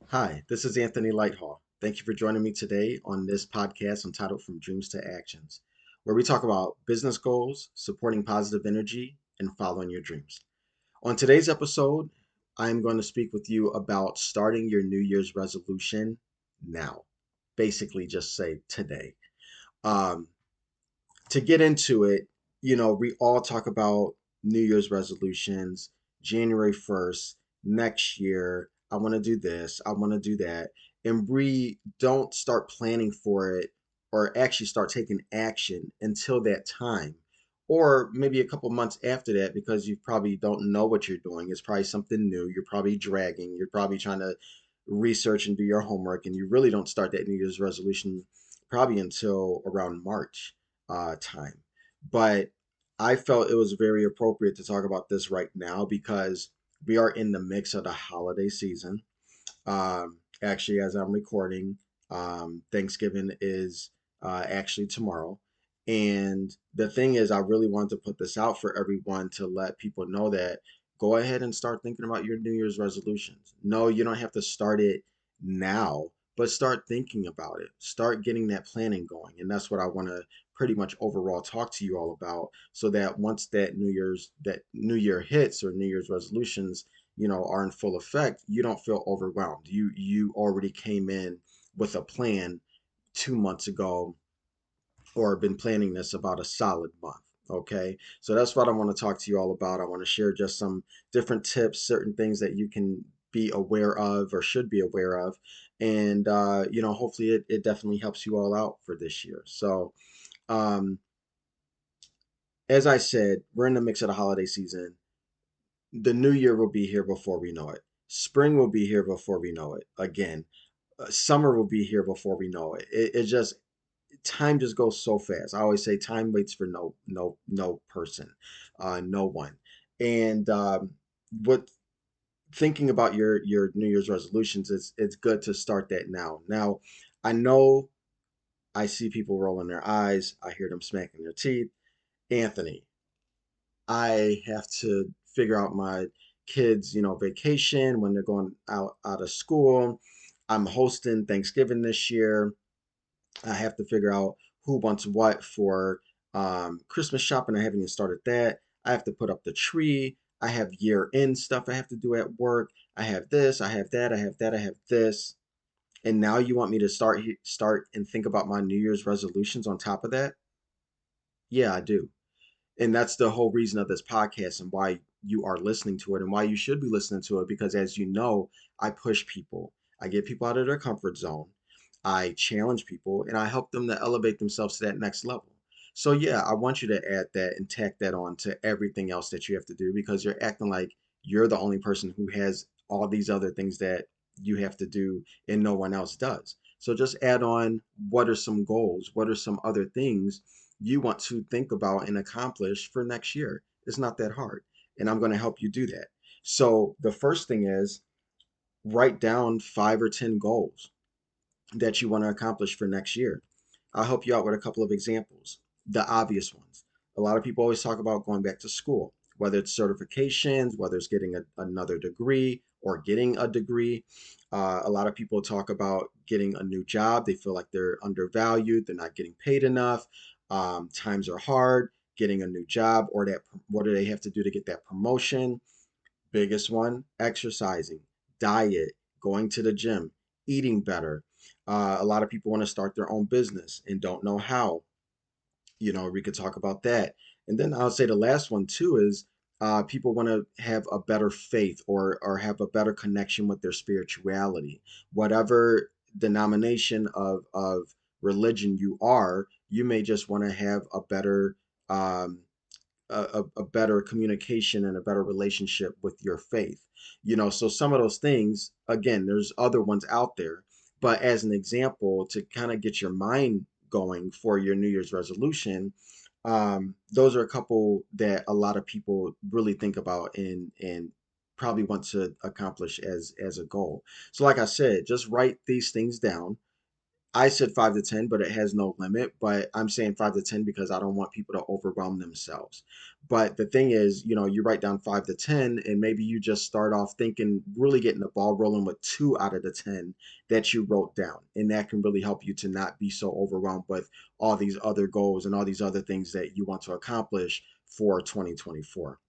Hi, this is Anthony Lighthall. Thank you for joining me today on this podcast entitled From Dreams to Actions, where we talk about business goals, supporting positive energy, and following your dreams. On today's episode, I'm going to speak with you about starting your New Year's resolution now. Basically, just say today. Um, to get into it, we all talk about New Year's resolutions, January 1st, next year. I want to do this, I want to do that. And we don't start planning for it or actually start taking action until that time. Or maybe a couple months after that, because you probably don't know what you're doing. It's probably something new. You're probably dragging. You're probably trying to research and do your homework. And you really don't start that New Year's resolution probably until around March time. But I felt it was very appropriate to talk about this right now because we are in the mix of the holiday season. Actually, as I'm recording, Thanksgiving is actually tomorrow. And the thing is, I really wanted to put this out for everyone to let people know that go ahead and start thinking about your New Year's resolutions. No, you don't have to start it now, but start thinking about it. Start getting that planning going. And that's what I want to pretty much overall talk to you all about so that once that New Year hits or New Year's resolutions are in full effect, you don't feel overwhelmed. You already came in with a plan 2 months ago or been planning this about a solid month. Okay, so that's what I want to talk to you all about. I want to share just some different tips, certain things that you can be aware of or should be aware of, and hopefully it definitely helps you all out for this year. So um, as I said, we're in the mix of the holiday season. The new year will be here before we know it. Spring will be here before we know it. Again, summer will be here before we know it. It just time just goes so fast. I always say time waits for no person, no one. And what thinking about your New Year's resolutions is it's good to start that now. Now, I know I see people rolling their eyes. I hear them smacking their teeth. Anthony, I have to figure out my kids, vacation when they're going out of school. I'm hosting Thanksgiving this year. I have to figure out who wants what for Christmas shopping. I haven't even started that. I have to put up the tree. I have year end stuff I have to do at work. I have this. I have that. I have that. I have this. And now you want me to start and think about my New Year's resolutions on top of that? Yeah, I do. And that's the whole reason of this podcast and why you are listening to it and why you should be listening to it. Because as you know, I push people, I get people out of their comfort zone, I challenge people, and I help them to elevate themselves to that next level. So, yeah, I want you to add that and tack that on to everything else that you have to do because you're acting like you're the only person who has all these other things that you have to do and no one else does. So, just add on what are some goals? What are some other things you want to think about and accomplish for next year? It's not that hard. And I'm going to help you do that. So the first thing is write down 5 or 10 goals that you want to accomplish for next year. I'll help you out with a couple of examples. The obvious ones. A lot of people always talk about going back to school, whether it's certifications, whether it's getting another degree or getting a degree. A lot of people talk about getting a new job. They feel like they're undervalued, they're not getting paid enough. Times are hard getting a new job, or that what do they have to do to get that promotion? Biggest one, exercising, diet, going to the gym, eating better. A lot of people want to start their own business and don't know how. We could talk about that. And then I would say the last one too is people want to have a better faith or have a better connection with their spirituality. Whatever denomination of religion you are, you may just want to have a better um, a better communication and a better relationship with your faith. So some of those things, again, there's other ones out there, but as an example, to kind of get your mind going for your New Year's resolution, those are a couple that a lot of people really think about and probably want to accomplish as a goal. So like I said, just write these things down. I said 5 to 10, but it has no limit. But I'm saying 5 to 10 because I don't want people to overwhelm themselves. But the thing is, you write down 5 to 10, and maybe you just start off thinking, really getting the ball rolling with 2 out of the 10 that you wrote down. And that can really help you to not be so overwhelmed with all these other goals and all these other things that you want to accomplish for 2024.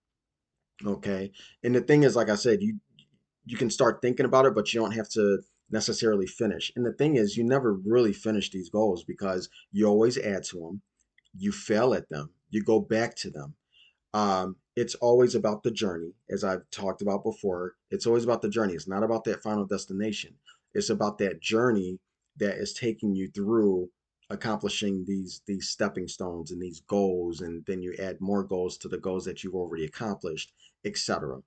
Okay. And the thing is, like I said, you can start thinking about it, but you don't have to necessarily finish. And the thing is, you never really finish these goals because you always add to them, you fail at them, you go back to them. It's always about the journey, as I've talked about before. It's always about the journey. It's not about that final destination. It's about that journey that is taking you through accomplishing these stepping stones and these goals, and then you add more goals to the goals that you've already accomplished, etc.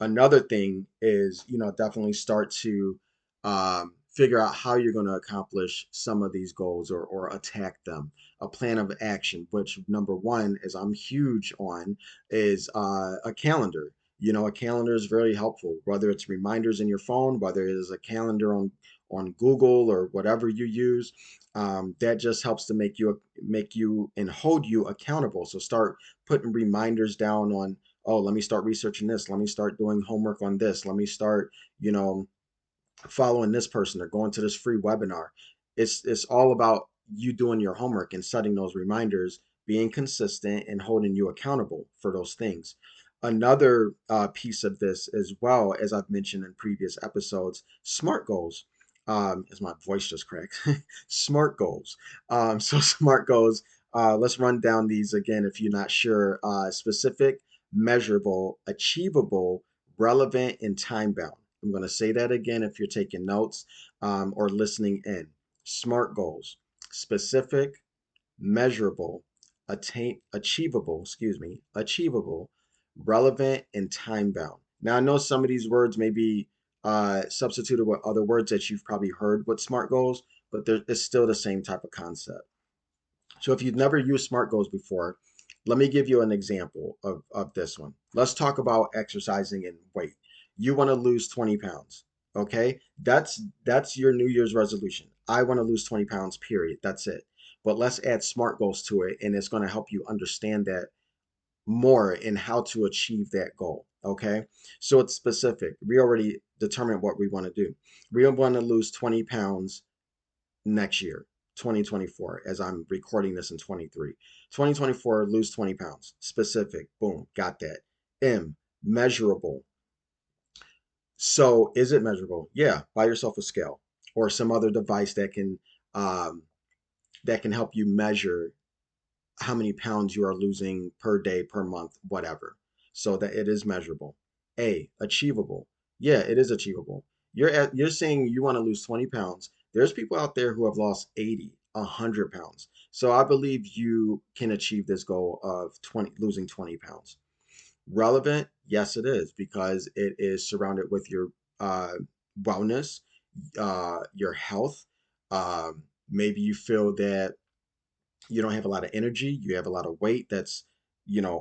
Another thing is, definitely start to figure out how you're going to accomplish some of these goals, or attack them. A plan of action, which number one is I'm huge on, is a calendar. A calendar is very helpful, whether it's reminders in your phone, whether it is a calendar on Google or whatever you use. That just helps to make you and hold you accountable. So start putting reminders down on, oh, let me start researching this. Let me start doing homework on this. Let me start, you know, following this person or going to this free webinar. It's all about you doing your homework and setting those reminders, being consistent and holding you accountable for those things. Another piece of this, as well as I've mentioned in previous episodes, SMART goals. As my voice just cracked, SMART goals. So SMART goals. Let's run down these again if you're not sure. Specific, measurable, achievable, relevant, and time bound. I'm going to say that again if you're taking notes or listening in. SMART goals: specific, measurable, achievable, relevant, and time bound. Now, I know some of these words may be substituted with other words that you've probably heard with SMART goals, but it's still the same type of concept. So if you've never used SMART goals before, let me give you an example of this one. Let's talk about exercising and weight. You want to lose 20 pounds. Okay. That's your New Year's resolution. I want to lose 20 pounds, period. That's it. But let's add SMART goals to it, and it's going to help you understand that more in how to achieve that goal. Okay. So it's specific. We already determined what we want to do. We want to lose 20 pounds next year, 2024, as I'm recording this in 23. 2024, lose 20 pounds. Specific. Boom. Got that. M, measurable. So is it measurable? Yeah. Buy yourself a scale or some other device um, that can help you measure how many pounds you are losing per day, per month, whatever, so that it is measurable. A, achievable. Yeah, it is achievable. You're saying you want to lose 20 pounds. There's people out there who have lost 80, 100 pounds. So I believe you can achieve this goal of losing 20 pounds. Relevant? Yes, it is, because it is surrounded with your uh, wellness, your health. Maybe you feel that you don't have a lot of energy, you have a lot of weight that's,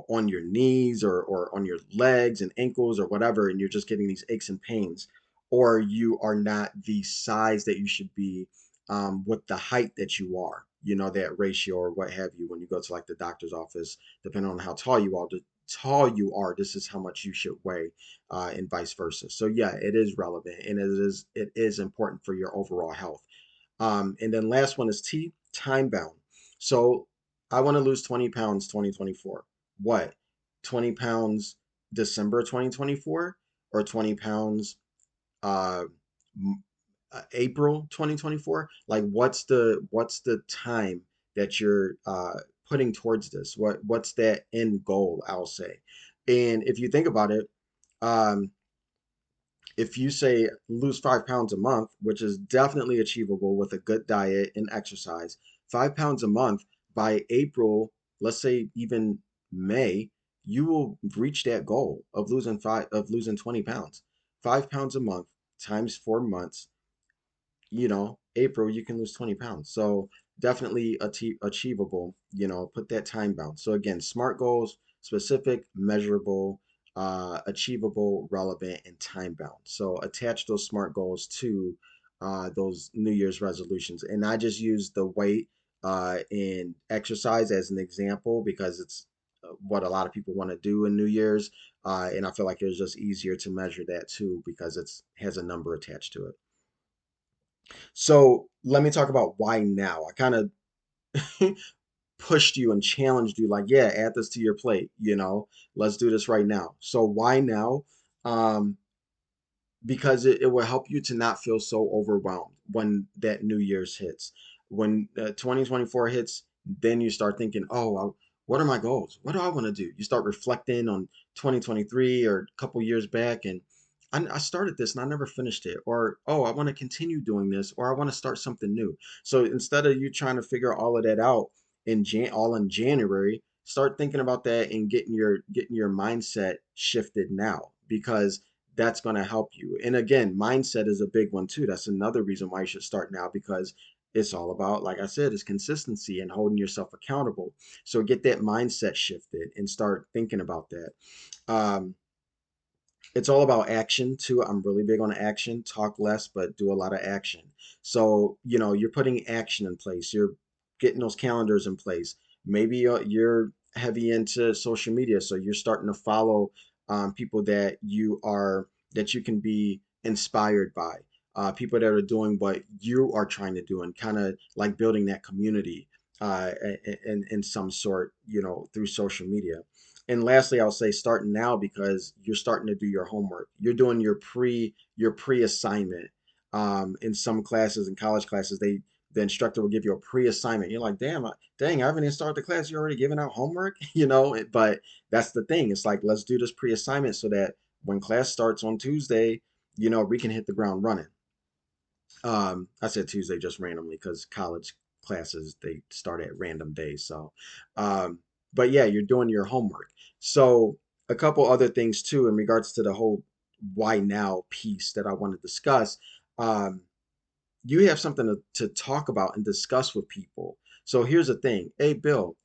on your knees, or on your legs and ankles or whatever, and you're just getting these aches and pains, or you are not the size that you should be with the height that you are, that ratio or what have you. When you go to like the doctor's office, depending on how tall you are, this is how much you should weigh, and vice versa. So yeah, it is relevant, and it is important for your overall health. And then last one is T, time bound. So I want to lose 20 pounds 2024. What? 20 pounds December 2024, or 20 pounds uh, April 2024? Like what's the time that you're putting towards this? What's that end goal, I'll say. And if you think about it, um, if you say lose 5 pounds a month, which is definitely achievable with a good diet and exercise, 5 pounds a month by April, let's say even May, you will reach that goal of losing 20 pounds. 5 pounds a month times 4 months, April, you can lose 20 pounds. So definitely achievable, put that time bound. So again, SMART goals: specific, measurable, achievable, relevant, and time bound. So attach those SMART goals to those New Year's resolutions. And I just use the weight and exercise as an example because it's what a lot of people want to do in New Year's. And I feel like it's just easier to measure that too because it's has a number attached to it. So let me talk about why now. I kind of pushed you and challenged you, like, yeah, add this to your plate, let's do this right now. So why now? Um, because it will help you to not feel so overwhelmed when that New Year's hits. When 2024 hits, then you start thinking, oh, what are my goals? What do I want to do? You start reflecting on 2023 or a couple years back, and I started this and I never finished it. Or, oh, I want to continue doing this, or I want to start something new. So instead of you trying to figure all of that out all in January, start thinking about that and getting your mindset shifted now because that's going to help you. And again, mindset is a big one too. That's another reason why you should start now because it's all about, like I said, is consistency and holding yourself accountable. So get that mindset shifted and start thinking about that. Um, it's all about action too. I'm really big on action. Talk less, but do a lot of action. So, you're putting action in place. You're getting those calendars in place. Maybe you're heavy into social media, so you're starting to follow people that you can be inspired by. People that are doing what you are trying to do, and kind of like building that community in some sort, through social media. And lastly, I'll say starting now because you're starting to do your homework. You're doing your pre assignment. In some classes, in college classes, the instructor will give you a pre-assignment. You're like, dang, I haven't even started the class. You're already giving out homework, But that's the thing. It's like, let's do this pre-assignment so that when class starts on Tuesday, we can hit the ground running. I said Tuesday just randomly because college classes they start at random days. So, um, but yeah, you're doing your homework. So a couple other things too in regards to the whole why now piece that I want to discuss. Um, you have something to talk about and discuss with people. So here's the thing. Hey, Bill,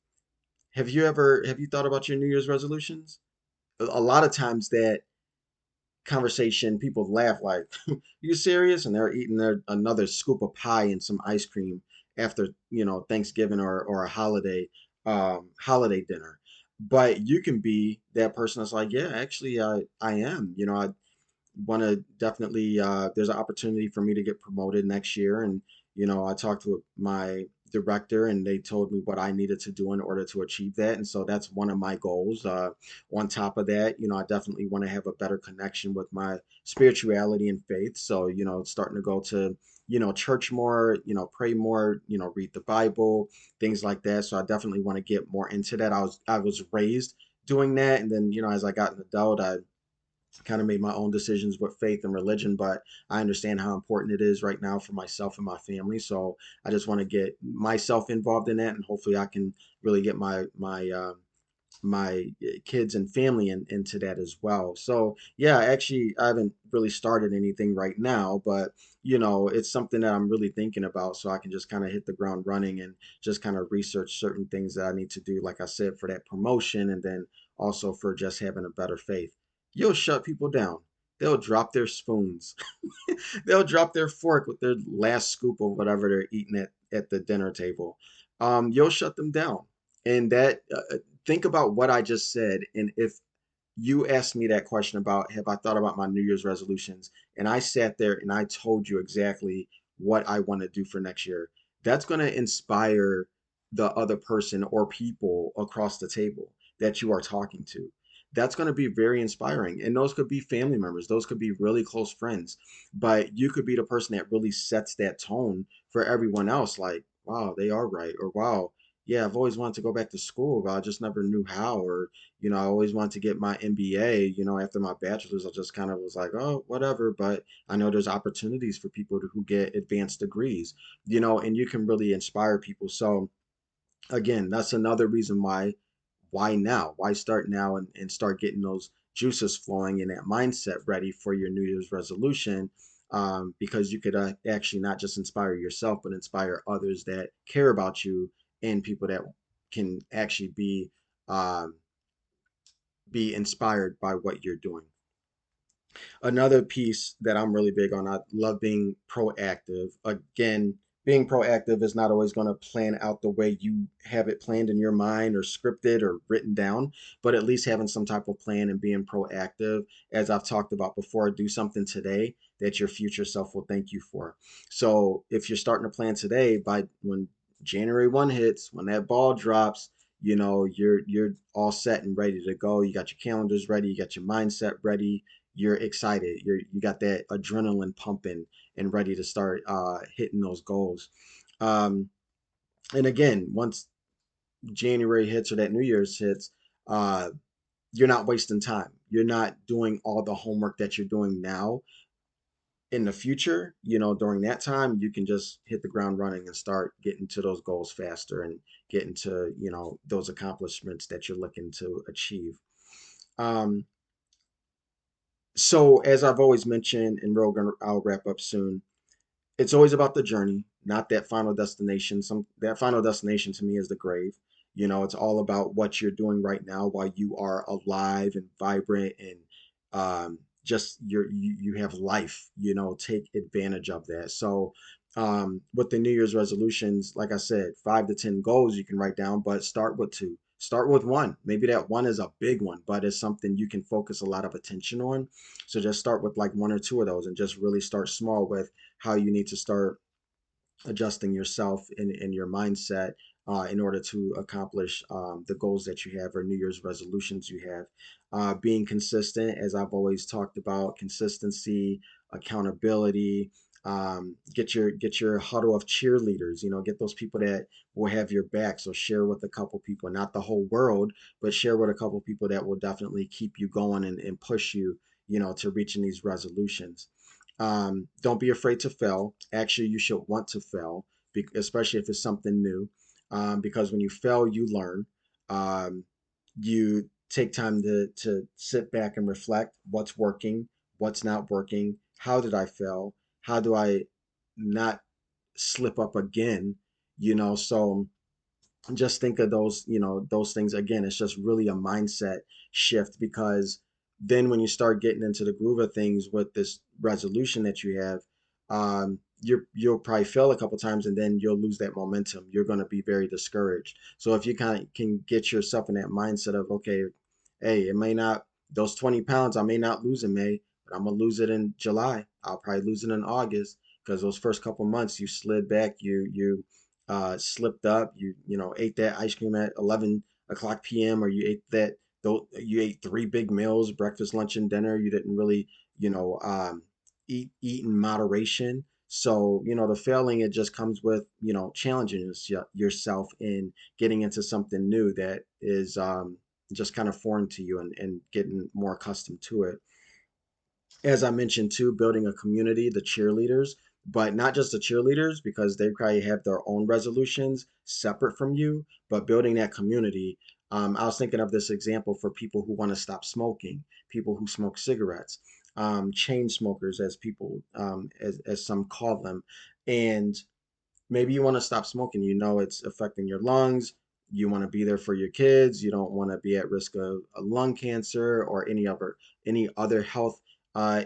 have you thought about your New Year's resolutions? A lot of times that conversation, people laugh like, "You serious?" And they're eating another scoop of pie and some ice cream after Thanksgiving or a holiday dinner. But you can be that person that's like, "Yeah, actually, I am. I want to definitely there's an opportunity for me to get promoted next year, and I talked with my director and they told me what I needed to do in order to achieve that, and so that's one of my goals. On top of that, I definitely want to have a better connection with my spirituality and faith, so starting to go to church more, pray more, read the Bible, things like that. So I definitely want to get more into that. I was raised doing that, and then as I got an adult, I kind of made my own decisions with faith and religion, but I understand how important it is right now for myself and my family. So I just want to get myself involved in that, and hopefully I can really get my kids and family into that as well. So yeah, actually, I haven't really started anything right now, but it's something that I'm really thinking about, so I can just kind of hit the ground running and just kind of research certain things that I need to do, like I said, for that promotion, and then also for just having a better faith. You'll shut people down. They'll drop their spoons. They'll drop their fork with their last scoop of whatever they're eating at the dinner table. You'll shut them down. And think about what I just said. And if you asked me that question about have I thought about my New Year's resolutions, and I sat there and I told you exactly what I want to do for next year, that's going to inspire the other person or people across the table that you are talking to. That's going to be very inspiring. And those could be family members, those could be really close friends, but you could be the person that really sets that tone for everyone else. Like, wow, they are right. Or, wow, yeah, I've always wanted to go back to school, but I just never knew how. Or, I always wanted to get my MBA, after my bachelor's. I just kind of was like, oh, whatever. But I know there's opportunities for people who get advanced degrees, and you can really inspire people. So, again, that's another reason why now? Why start now and start getting those juices flowing and that mindset ready for your New Year's resolution? Because you could actually not just inspire yourself, but inspire others that care about you and people that can actually um, be inspired by what you're doing. Another piece that I'm really big on, I love being proactive. Again, being proactive is not always going to plan out the way you have it planned in your mind or scripted or written down, but at least having some type of plan and being proactive, as I've talked about before, do something today that your future self will thank you for. So if you're starting to plan today, by when January 1 hits, when that ball drops, you're all set and ready to go. You got your calendars ready, you got your mindset ready, you're excited. You got that adrenaline pumping and ready to start hitting those goals. Um, and again, once January hits or that New Year's hits, uh, you're not wasting time. You're not doing all the homework that you're doing now in the future. During that time, you can just hit the ground running and start getting to those goals faster and getting to, those accomplishments that you're looking to achieve. Um, so as I've always mentioned, and Rogan, I'll wrap up soon, it's always about the journey, not that final destination. That final destination to me is the grave. It's all about what you're doing right now while you are alive and vibrant and just you have life. Take advantage of that. So with the New Year's resolutions, like I said, 5 to 10 goals you can write down, but start with two. Start with one. Maybe that one is a big one, but it's something you can focus a lot of attention on. So just start with like one or two of those and just really start small with how you need to start adjusting yourself in your mindset in order to accomplish the goals that you have or New Year's resolutions you have. Being consistent, as I've always talked about, consistency, accountability. Get your huddle of cheerleaders. Get those people that will have your back. So share with a couple people, not the whole world, but share with a couple people that will definitely keep you going and push you, to reaching these resolutions. Don't be afraid to fail. Actually, you should want to fail, especially if it's something new, because when you fail, you learn. Um, you take time to sit back and reflect what's working, what's not working, how did I fail, how do I not slip up again, so just think of those things again. It's just really a mindset shift because then when you start getting into the groove of things with this resolution that you have, you'll probably fail a couple times and then you'll lose that momentum. You're going to be very discouraged. So if you kind of can get yourself in that mindset of, okay, hey, it may not, those 20 pounds I may not lose in May, but I'm gonna lose it in July. I'll probably lose it in August because those first couple months you slid back, you slipped up, ate that ice cream at 11 o'clock p.m. or you ate three big meals, breakfast, lunch, and dinner. You didn't really, eat in moderation. So, the failing, it just comes with, challenging yourself in getting into something new that is just kind of foreign to you and getting more accustomed to it. As I mentioned too, building a community, the cheerleaders, but not just the cheerleaders because they probably have their own resolutions separate from you, but building that community. I was thinking of this example for people who want to stop smoking, people who smoke cigarettes, chain smokers, as people, as some call them, and maybe you want to stop smoking. It's affecting your lungs. You want to be there for your kids. You don't want to be at risk of a lung cancer or any other health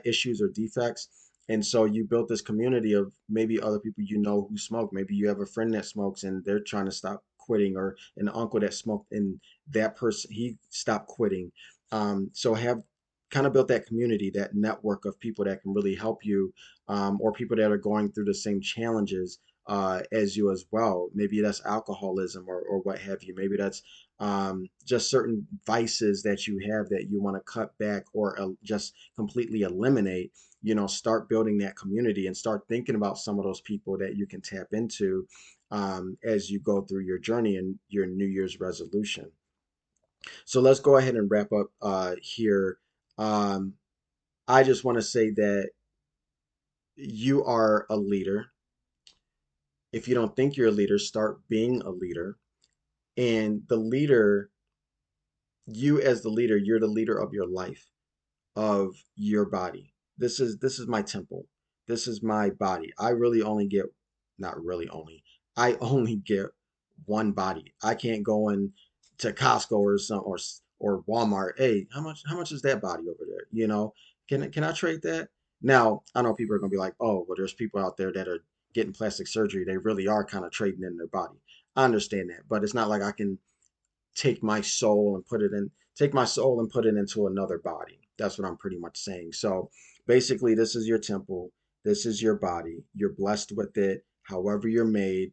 issues or defects. And so you built this community of maybe other people who smoke. Maybe you have a friend that smokes and they're trying to stop quitting, or an uncle that smoked and that person he stopped quitting. So have kind of built that community, that network of people that can really help you, or people that are going through the same challenges as you as well. Maybe that's alcoholism or what have you. Maybe that's just certain vices that you have that you want to cut back or just completely eliminate. Start building that community and start thinking about some of those people that you can tap into as you go through your journey and your New Year's resolution. So let's go ahead and wrap up here. Um, I just want to say that you are a leader. If you don't think you're a leader, start being a leader. And you as the leader, you're the leader of your life, of your body. This is my temple. This is my body. I really only get, not really only, I only get one body. I can't go in to Costco or Walmart. Hey, how much is that body over there? Can I trade that? Now, I know people are gonna be like, oh, well, there's people out there that are getting plastic surgery. They really are kind of trading in their body. I understand that, but it's not like I can take my soul and put it into another body. That's what I'm pretty much saying. So basically, this is your temple. This is your body. You're blessed with it. However you're made,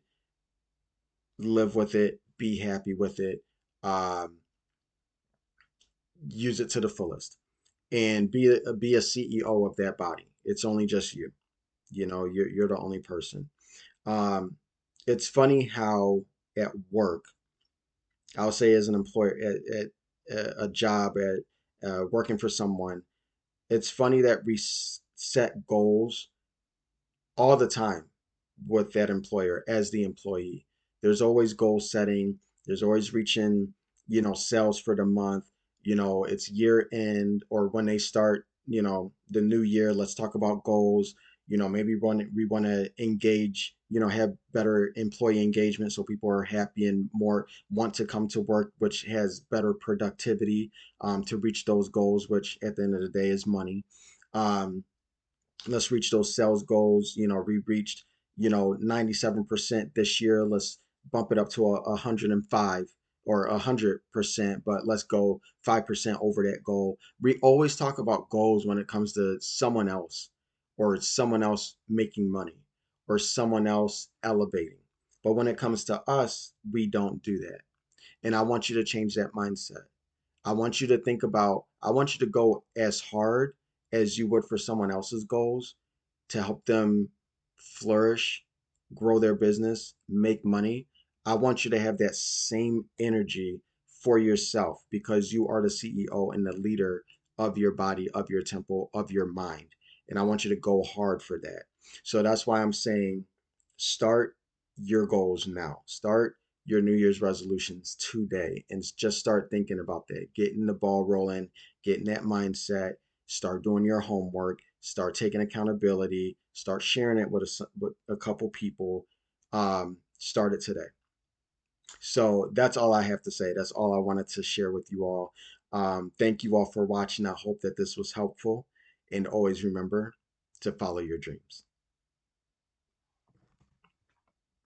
live with it. Be happy with it. Um, Use it to the fullest, and be a CEO of that body. It's only just you. You're the only person. Um, it's funny how at work, I'll say as an employer at a job at working for someone, it's funny that we set goals all the time with that employer as the employee. There's always goal setting. There's always reaching, sales for the month. It's year end or when they start, the new year. Let's talk about goals. Maybe we want to engage, have better employee engagement so people are happy and more want to come to work, which has better productivity to reach those goals, which at the end of the day is money. Um, let's reach those sales goals. We reached 97% this year. Let's bump it up to 105 or 100%, but let's go 5% over that goal. We always talk about goals when it comes to someone else, or someone else making money, or someone else elevating, but when it comes to us, we don't do that. And I want you to change that mindset. I want you to go as hard as you would for someone else's goals to help them flourish, grow their business, make money. I want you to have that same energy for yourself because you are the CEO and the leader of your body, of your temple, of your mind. And I want you to go hard for that. So that's why I'm saying start your goals now. Start your New Year's resolutions today and just start thinking about that, getting the ball rolling, getting that mindset, start doing your homework, start taking accountability, start sharing it with a couple people. Start it today. So that's all I have to say. That's all I wanted to share with you all. Thank you all for watching. I hope that this was helpful. And always remember to follow your dreams.